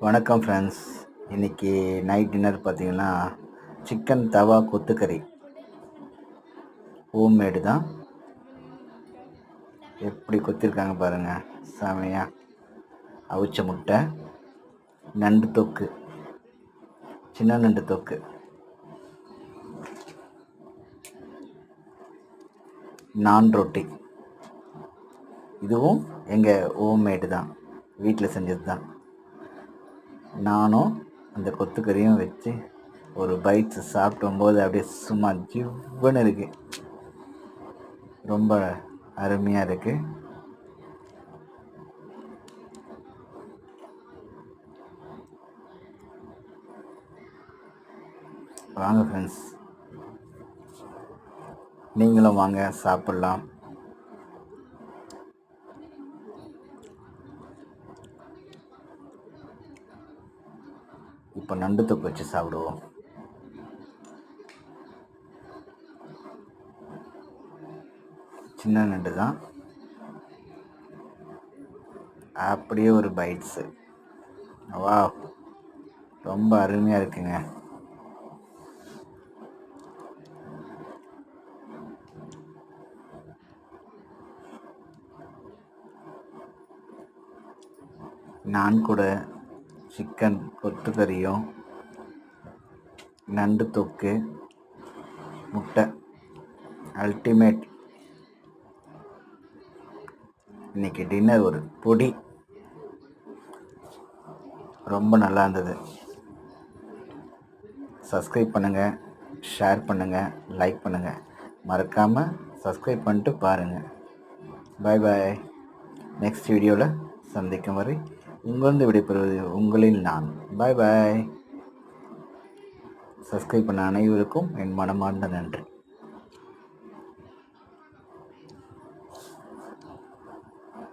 வணக்கம் ஃப்ரெண்ட்ஸ். இன்றைக்கி night dinner பார்த்திங்கன்னா சிக்கன் தவா கொத்துக்கறி. ஹோம்மேடு தான். எப்படி கொத்திருக்காங்க பாருங்கள், செமையாக. அவிச்ச முட்டை, நண்டு தொக்கு, சின்ன நண்டு தொக்கு, நான் ரொட்டி. இதுவும் எங்கள் ஹோம்மேடு தான், வீட்டில் செஞ்சது தான். நானும் அந்த கொத்துக்கறியும் வச்சு ஒரு பைட்ஸ் சாப்பிடும்போது அப்படியே சும்மா ஜிவ்வுன்னு இருக்குது. ரொம்ப அருமையாக இருக்குது. வாங்க ஃப்ரெண்ட்ஸ், நீங்களும் வாங்க சாப்பிட்லாம். இப்போ நண்டு தொக்கு வச்சு சாப்பிடுவோம். சின்ன நண்டு தான், அப்படியே ஒரு பைட்ஸு. வா, ரொம்ப அருமையாக இருக்குங்க. நான் கூட சிக்கன் கொத்துக்கறியும் நண்டு தொக்கு, முட்டை, அல்டிமேட். இன்றைக்கி டின்னர் ஒரு பொடி. ரொம்ப நல்லா இருந்தது. சப்ஸ்கிரைப் பண்ணுங்கள், ஷேர் பண்ணுங்கள், லைக் பண்ணுங்கள். மறக்காமல் சப்ஸ்கிரைப் பண்ணிட்டு பாருங்கள். பாய் பாய். நெக்ஸ்ட் வீடியோவில் சந்திக்கும் வரை உங்களிருந்து விடைபெறுவது உங்களில் நான். பாய் பாய். சப்ஸ்கிரைப் பண்ண அனைவருக்கும் என் மனமார்ந்த நன்றி.